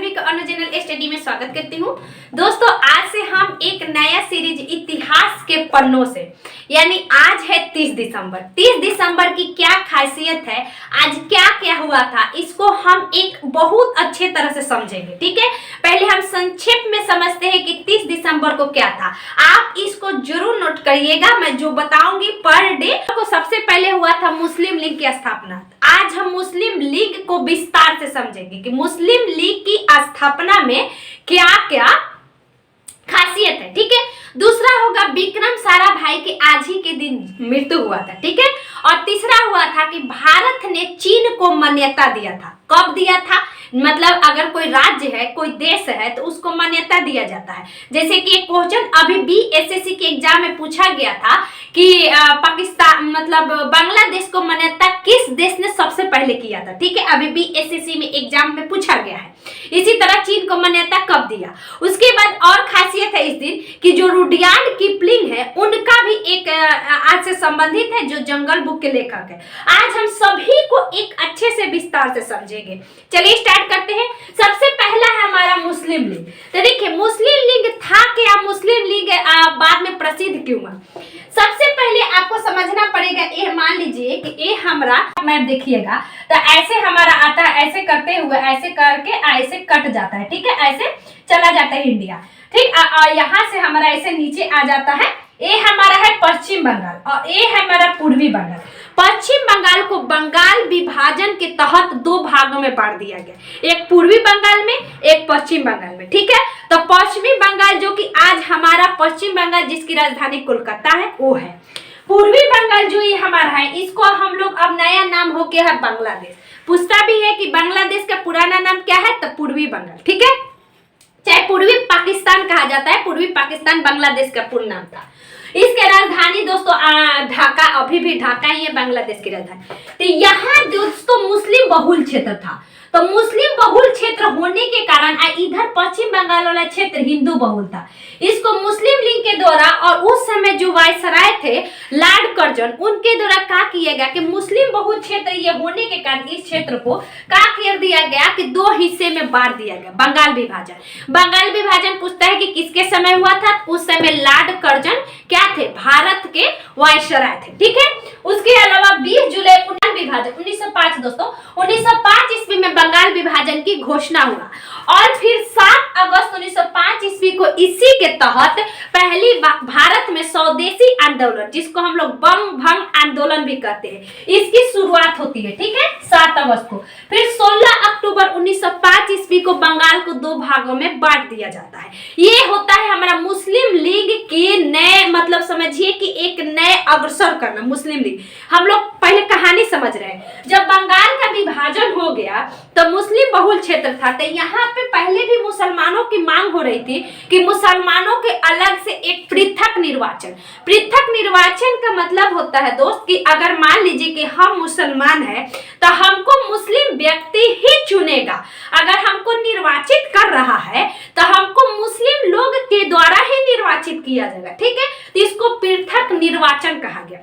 सभी का अनु channel study में स्वागत करती हूँ। दोस्तों आज से हम एक नया सीरीज इतिहास के पन्नों से, यानी आज है 30 दिसंबर। 30 दिसंबर की क्या खासियत है, आज क्या क्या हुआ था, इसको हम एक बहुत अच्छे तरह से समझेंगे। ठीक है, पहले हम संक्षेप में समझते हैं कि 30 दिसंबर को क्या था। आप इसको जरूर नोट करिएगा, मैं जो बताऊंगी पर डे को। सबसे पहले हुआ था मुस्लिम लीग की स्थापना। आज हम मुस्लिम लीग को विस्तार से समझेंगे कि मुस्लिम लीग की स्थापना में क्या क्या खासियत है। ठीक है, दूसरा होगा विक्रम साराभाई के आज ही के दिन मृत्यु हुआ था। ठीक है, और तीसरा हुआ था कि भारत ने चीन को मान्यता दिया था। कब दिया था, मतलब अगर कोई राज्य है, कोई देश है तो उसको मान्यता दिया जाता है। जैसे कि एक क्वेश्चन अभी बीएसएससी के एग्जाम में पूछा गया था कि पाकिस्तान मतलब बांग्लादेश को मान्यता किस देश ने सबसे पहले किया था। ठीक है, अभी बीएसएससी में एग्जाम में पूछा गया है। इसी तरह चीन को मान्यता कब दिया। उसके बाद और खासियत है इस दिन कि जो रुडयार्ड किपलिंग है उनका भी एक आज से संबंधित है, जो जंगल बुक के लेखक है। आज हम सभी को एक अच्छे से विस्तार से समझेंगे। चलिए स्टार्ट करते हैं। सबसे पहला है हमारा मुस्लिम लीग। तो देखिए मुस्लिम लीग था क्या, मुस्लिम लीग बाद में प्रसिद्ध क्यों हुआ। सबसे पहले आपको समझना पड़ेगा, ये मान लीजिए कि ये हमारा मैप देखिएगा तो ऐसे हमारा आता है, ऐसे करते हुए ऐसे करके ऐसे कट जाता है। ठीक है, ऐसे चला जाता है इंडिया। ठीक, यहाँ से हमारा ऐसे नीचे आ जाता है। ये हमारा है पश्चिम बंगाल और ये है हमारा पूर्वी बंगाल। पश्चिम बंगाल को बंगाल विभाजन के तहत दो भागों में बांट दिया गया, एक पूर्वी बंगाल में, एक पश्चिम बंगाल में। ठीक है, तो पश्चिमी बंगाल जो कि आज हमारा पश्चिम बंगाल जिसकी राजधानी कोलकाता है वो है। पूर्वी बंगाल जो ये हमारा है, इसको हम लोग अब नया नाम हो गया है बांग्लादेश। पूछता भी है कि बांग्लादेश का पुराना नाम क्या है, तो पूर्वी बंगाल। ठीक है, चाहे पूर्वी पाकिस्तान कहा जाता है, पूर्वी पाकिस्तान बांग्लादेश का पूर्ण नाम था। इसके राजधानी दोस्तों ढाका, अभी भी ढाका ही है बांग्लादेश की राजधानी। तो यहाँ दोस्तों मुस्लिम बहुल क्षेत्र था। तो मुस्लिम बहुल क्षेत्र होने के कारण इधर पश्चिम बंगाल वाला क्षेत्र हिंदू बहुल था। इसको मुस्लिम लीग के द्वारा और उस समय जो वायसराय थे लॉर्ड कर्जन, उनके द्वारा क्या किया गया कि मुस्लिम बहुल क्षेत्र ये होने के कारण इस क्षेत्र को क्या कर दिया गया कि दो हिस्से में बांट दिया गया, बंगाल विभाजन। बंगाल विभाजन पूछता है कि किसके समय हुआ था। उस समय लॉर्ड कर्जन क्या थे, भारत के वायसराय थे। ठीक है, उसके अलावा 20 जुलाई विभाजन 1905 दोस्तों 1905 ईस्वी में बंगाल विभाजन की घोषणा हुआ और फिर 7 अगस्त 1905 ईस्वी को इसी के तहत पहली भारत में स्वदेशी आंदोलन, जिसको हम लोग बंग भंग आंदोलन भी कहते हैं, इसकी शुरुआत होती है। ठीक है, 7 अगस्त को। फिर 16 अक्टूबर 1905 ईस्वी को बंगाल को दो भागों में बांट दिया जाता है। ये होता है हमारा मुस्लिम लीग के नए, मतलब समझिए कि एक नए अग्रसर करना। मुस्लिम लीग हम लोग पहले कहानी समझ रहे हैं। जब बंगाल का विभाजन हो गया तो मुस्लिम बहुल क्षेत्र था, तो यहाँ पे पहले भी मुसलमानों की मांग हो रही थी कि मुसलमानों के अलग से एक पृथक निर्वाचन। पृथक निर्वाचन का मतलब होता है दोस्त कि अगर मान लीजिए कि हम मुसलमान हैं तो हमको मुस्लिम व्यक्ति ही चुनेगा। अगर हमको निर्वाचित कर रहा है तो हमको मुस्लिम लोग के द्वारा ही निर्वाचित किया जाएगा। ठीक है, तो इसको पृथक निर्वाचन कहा गया।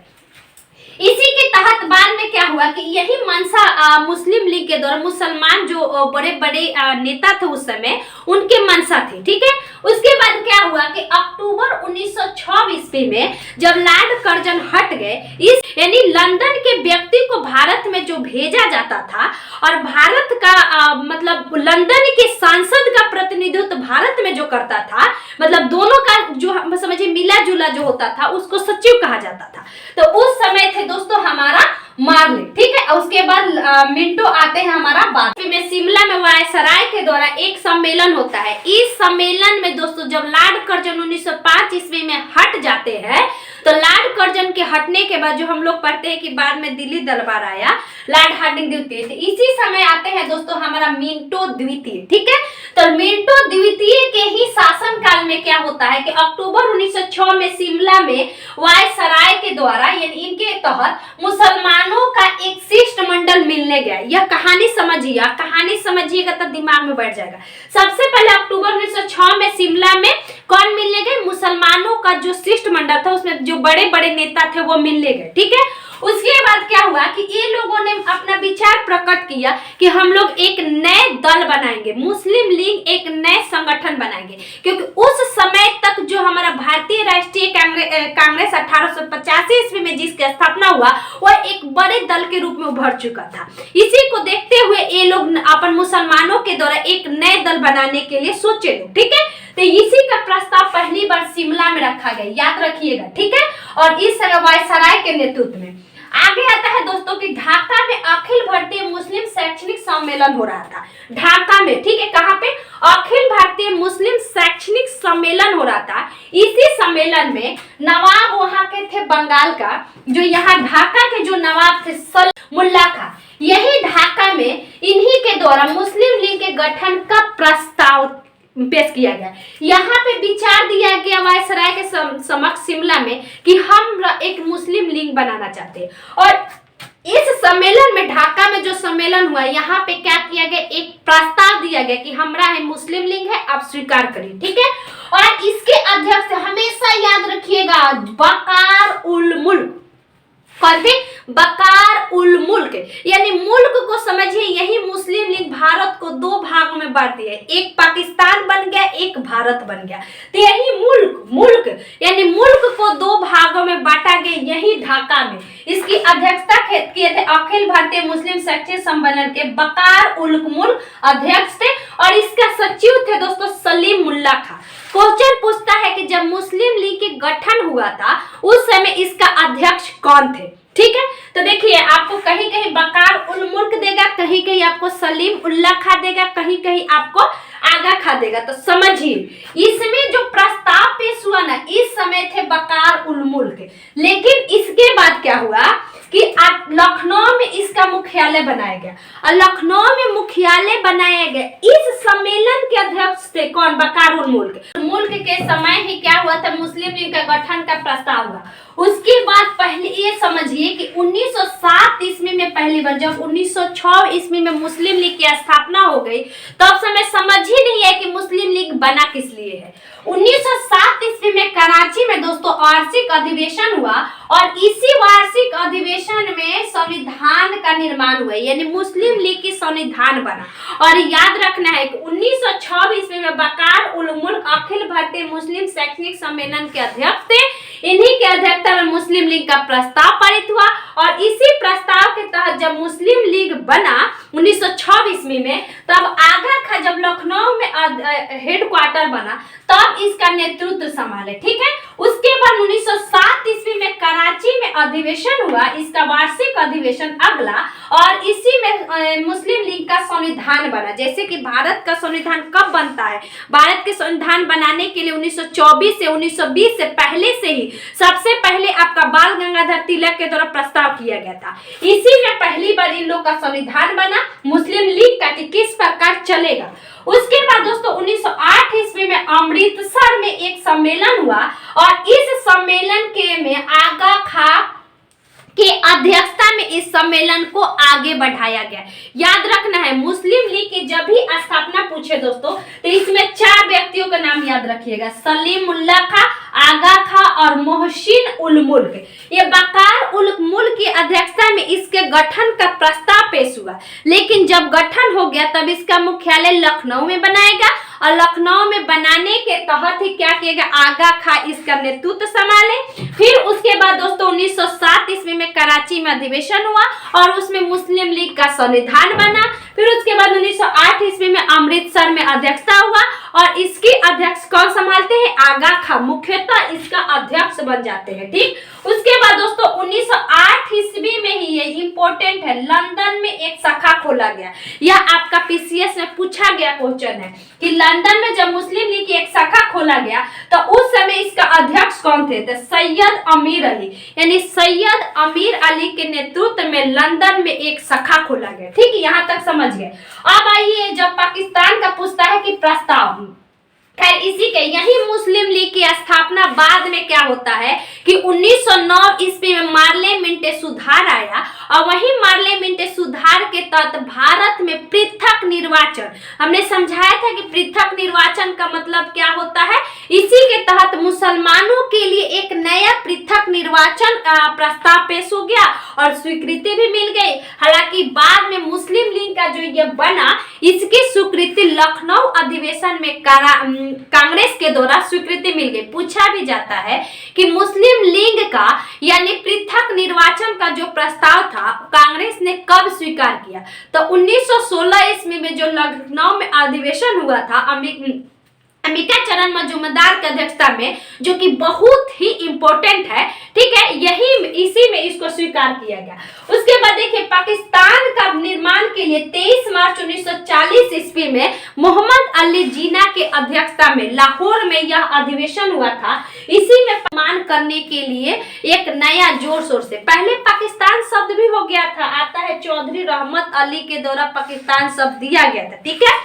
इसी के तहत बाद में क्या हुआ कि यही मंशा मुस्लिम लीग के द्वारा मुसलमान जो बड़े बड़े नेता थे उस समय, उनके मंशा थी। ठीक है, उसके बाद क्या हुआ कि अक्टूबर 1906 ईस्वी में जब लॉर्ड कर्जन हट गए, इस यानी लंदन के व्यक्ति को भारत में जो भेजा जाता था और भारत का मतलब लंदन के सांसद का प्रतिनिधित्व भारत में जो करता था, मतलब दोनों का जो समझिए मिला जुला जो होता था, उसको सचिव कहा जाता था। तो उस समय थे दोस्तों हमारा मार्ले। ठीक है, उसके बाद मिंटो आते हैं हमारा बाद में। शिमला में वायसराय के द्वारा एक सम्मेलन होता है। इस सम्मेलन में दोस्तों जब लॉर्ड कर्जन 1905 ईस्वी में हट जाते हैं, तो लॉर्ड कर्जन के हटने के बाद जो हम लोग पढ़ते हैं कि बाद में दिल्ली दरबार आया, लॉर्ड हार्डिंग द्वितीय, इसी समय आते हैं दोस्तों हमारा मिंटो द्वितीय। ठीक है, तो मिंटो द्वितीय के ही शासन काल में क्या होता है कि अक्टूबर 1906 में शिमला में वायसराय के द्वारा यानी इनके तहत मुसलमानों का एक शिष्टमंडल मिलने गया। यह कहानी समझिएगा तो दिमाग में बैठ जाएगा। सबसे पहले अक्टूबर 1906 में शिमला में कौन मिलने गए, मुसलमानों का जो शिष्टमंडल था उसमें जो बड़े बड़े नेता थे वो मिलने गए। ठीक है, उसके बाद क्या हुआ कि ये लोगों ने अपना विचार प्रकट किया कि हम लोग एक नए दल बनाएंगे, मुस्लिम लीग एक नए संगठन बनाएंगे, क्योंकि उस समय तक जो हमारा भारतीय राष्ट्रीय कांग्रेस 1885 ईस्वी में जिसकी स्थापना हुआ वह एक बड़े दल के रूप में उभर चुका था। इसी को देखते हुए ये लोग अपन मुसलमानों के द्वारा एक नए दल बनाने के लिए सोचे लोग, ठीक है। तो इसी का प्रस्ताव पहली बार शिमला में रखा गया, याद रखिएगा, ठीक है। और इस वायसराय के नेतृत्व में आगे आता है दोस्तों कि ढाका में अखिल भारतीय मुस्लिम शैक्षणिक सम्मेलन हो रहा था, ढाका में, ठीक है। कहाँ पे? अखिल भारतीय मुस्लिम शैक्षणिक सम्मेलन हो रहा था। इसी सम्मेलन में नवाब वहां के थे बंगाल का, जो यहाँ ढाका के जो नवाब थे सलीमुल्लाह खां, यही ढाका में इन्हीं के द्वारा मुस्लिम लीग के गठन का प्रस्ताव पेश किया गया। यहाँ पे विचार दिया गया वायसराय के समक्ष शिमला में कि हम एक मुस्लिम लीग बनाना चाहते हैं। और इस सम्मेलन में, ढाका में जो सम्मेलन हुआ, यहाँ पे क्या किया गया, एक प्रस्ताव दिया गया कि हमारा है मुस्लिम लीग है, आप स्वीकार करिए, ठीक है। और इसके अध्यक्ष हमेशा याद रखिएगा बकार उल मुल्क, बकार उल मुल्क, यानी मुल्क को समझिए, यही मुस्लिम लीग भारत को दो भागों में बांट दिया, एक पाकिस्तान बन गया, एक भारत बन गया। तो यही मुल्क यानी मुल्क को दो भागों में बांटा गया, यही ढाका में। इसकी अध्यक्षता किए थे अखिल भारतीय मुस्लिम शैक्षणिक सम्मेलन के बकार उल मुल्क अध्यक्ष थे, और इसका सचिव थे दोस्तों सलीमुल्लाह खां। क्वेश्चन पूछता है कि जब मुस्लिम लीग के गठन हुआ था उस समय इसका अध्यक्ष कौन थे, ठीक है। तो देखिए आपको कहीं कहीं बकार उल मुल्क देगा, कहीं कहीं आपको सलीमुल्लाह खां देगा, कहीं कहीं आपको आगा खां देगा। तो समझिए इसमें जो प्रस्ताव पेश हुआ ना, इस समय थे बकार उल मुल्क, लेकिन इसके बाद क्या हुआ कि लखनऊ में इसका मुख्यालय बनाया गया, और लखनऊ में मुख्यालय बनाया गया। इस सम्मेलन के अध्यक्ष थे कौन? बकार उल मुल्क के समय ही क्या हुआ था, मुस्लिम लीग का गठन का प्रस्ताव हुआ। उसके बाद पहले ये समझिए कि 1907 ईस्वी में पहली बार, जब 1906 ईस्वी में मुस्लिम लीग की स्थापना हो गई, तब समय समझ ही नहीं है कि मुस्लिम लीग बना किस लिए है। 1907 ईस्वी में कराची में दोस्तों वार्षिक अधिवेशन हुआ, और इसी वार्षिक अधिवेशन में संविधान का निर्माण हुआ, यानी मुस्लिम लीग की संविधान बना। और याद रखना है कि 1906 ईस्वी में बकार उल मुल्क अखिल भारतीय मुस्लिम शैक्षणिक सम्मेलन के अध्यक्ष थे। इन्हीं के अध्यक्षता में मुस्लिम लीग का प्रस्ताव पारित हुआ, और इसी प्रस्ताव के तहत जब मुस्लिम लीग बना 1906 ईस्वी में, तब आगा खां जब लखनऊ में हेडक्वार्टर बना, तब इसका नेतृत्व संभाले, ठीक है। उसके बाद 1907 ईस्वी में कराची में अधिवेशन हुआ, इसका वार्षिक अधिवेशन अगला, और इसी में मुस्लिम लीग का संविधान बना। जैसे कि भारत का संविधान कब बनता है, भारत के संविधान बनाने के लिए 1924 से 1920 से पहले से ही सबसे पहले आपका बाल गंगाधर तिलक के द्वारा प्रस्ताव किया गया था। इसी में पहली बार इन लोग का संविधान बना मुस्लिम लीग का कि किस प्रकार चलेगा। उसके बाद दोस्तों 1908 ईस्वी में अमृतसर में एक सम्मेलन हुआ, और इस सम्मेलन के में आगा खां के अध्यक्षता में इस सम्मेलन को आगे बढ़ाया गया। याद रखना है मुस्लिम लीग की जब भी स्थापना पूछे दोस्तों, तो इसमें 4 व्यक्तियों का नाम याद रखिएगा, सलीमुल्लाह खां, आगा खां और मोहसिन उल मुल्क। ये बकार उल मुल्क की अध्यक्षता में इसके गठन का प्रस्ताव पेश हुआ, लेकिन जब गठन हो गया तब इसका मुख्यालय लखनऊ में बनाएगा, और लखनऊ में बनाने के तहत ही क्या किया गया, आगा खां इसका नेतृत्व संभाले। फिर उसके बाद दोस्तों 1907 ईस्वी में कराची में अधिवेशन हुआ, और उसमें मुस्लिम लीग का संविधान बना। फिर उसके बाद 1908 ईस्वी में अमृतसर में अध्यक्षता हुआ, और इसके अध्यक्ष कौन संभालते हैं, आगा खां मुख्यतः इसका अध्यक्ष बन जाते हैं, ठीक। उसके बाद दोस्तों 1908 ईस्वी में ही, ये इंपॉर्टेंट है, लंदन में एक शाखा खोला गया। यह आपका पीसीएस में पूछा गया क्वेश्चन है कि लंदन में जब मुस्लिम लीग की एक शाखा खोला गया तो उस समय इसका अध्यक्ष कौन थे, तो सैयद अमीर अली, यानी सैयद अमीर अली के नेतृत्व में लंदन में एक शाखा खोला गया, ठीक है। यहाँ तक समझ गए। अब आइए जब पाकिस्तान का पूछता है कि प्रस्ताव, खैर इसी के यही मुस्लिम लीग की स्थापना बाद में क्या होता है कि 1909 ईस्वी में मार्ले मिंटे सुधार आया और वही मार्ले मिंटे सुधार के तहत भारत में पृथक निर्वाचन, हमने समझाया था कि पृथक निर्वाचन का मतलब क्या होता है। इसी के तहत मुसलमानों के लिए एक नया पृथक निर्वाचन प्रस्ताव पेश हो गया और स्वीकृति भी मिल गई। हालांकि बाद में मुस्लिम लीग का जो ये बना, इसकी स्वीकृति लखनऊ अधिवेशन में कांग्रेस के द्वारा स्वीकृति मिल गई। पूछा भी जाता है कि मुस्लिम लीग का यानी पृथक निर्वाचन का जो प्रस्ताव था कांग्रेस ने कब स्वीकार किया, तो 1916 ईस्वी में जो लखनऊ में अधिवेशन हुआ था अंबिका चरण मजूमदार की अध्यक्षता में, जो कि बहुत ही इंपॉर्टेंट है, ठीक है, यही इसी में इसको स्वीकार किया गया। उसके बाद देखिए पाकिस्तान का निर्माण के लिए 23 मार्च 1940 ईस्वी में मोहम्मद अली जिन्ना के अध्यक्षता में लाहौर में यह अधिवेशन हुआ था। इसी में प्रमाण करने के लिए एक नया जोर शोर से, पहले पाकिस्तान शब्द भी हो गया था, आता है चौधरी रहमत अली के द्वारा पाकिस्तान शब्द दिया गया था, ठीक है,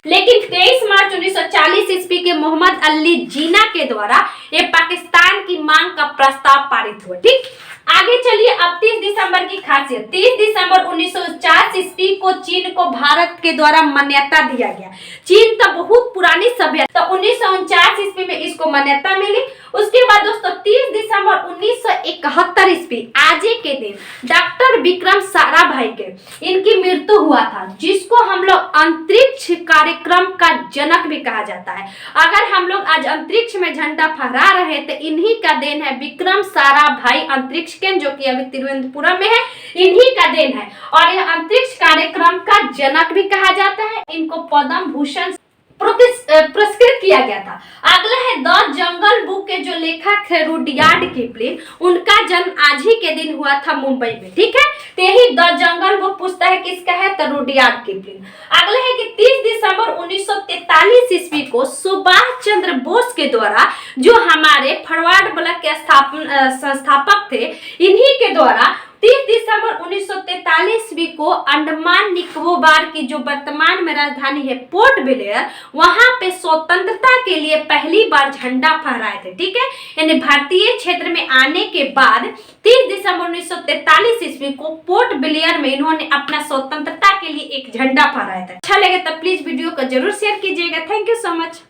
लेकिन 23 मार्च 1940 ईस्वी के मोहम्मद अली जिन्ना के द्वारा ये पाकिस्तान की मांग का प्रस्ताव पारित हुआ। ठीक, आगे चलिए अब 30 दिसंबर की खासियत। 30 दिसंबर 1949 ईस्वी को चीन को भारत के द्वारा मान्यता दिया गया। चीन तो बहुत पुरानी सभ्यता, तो 1949 ईस्वी में इसको मान्यता मिली। उसके बाद दोस्तों 30 दिसंबर 1971 ईस्वी आज के दिन डॉक्टर विक्रम साराभाई के इनकी मृत्यु हुआ था, जिसको हम लोग अंतरिक्ष कार्यक्रम का जनक भी कहा जाता है। अगर हम लोग आज अंतरिक्ष में झंडा फहरा रहे तो इन्हीं का देन है, विक्रम साराभाई अंतरिक्ष केंद्र जो कि अभी तिरुवनंतपुरम में है, इन्हीं का देन है और यह अंतरिक्ष कार्यक्रम का जनक भी कहा जाता है। इनको पद्म भूषण पुरस्कृत किया गया था। अगला है द जंगल बुक के जो लेखक है रुडयार्ड किपलिंग, उनका जन्म आज ही के दिन हुआ था मुंबई में, ठीक है, तो यही द जंगल बुक पूछता है किसका है, तो रुडयार्ड किपलिंग। अगला है कि 30 दिसंबर 1943 ईस्वी को सुभाष चंद्र बोस के द्वारा, जो हमारे फॉरवर्ड ब्लॉक के संस्थापक थे, इन्हीं के द्वारा 30 दिसंबर 1943 ईस्वी को अंडमान निकोबार की जो वर्तमान में राजधानी है पोर्ट ब्लेयर, वहां पे स्वतंत्रता के लिए पहली बार झंडा फहराए थे, ठीक है, यानी भारतीय क्षेत्र में आने के बाद 30 दिसंबर 1943 ईस्वी को पोर्ट ब्लेयर में इन्होंने अपना स्वतंत्रता के लिए एक झंडा फहराया था। अच्छा लगे तो प्लीज वीडियो को जरूर शेयर कीजिएगा। Thank you so much.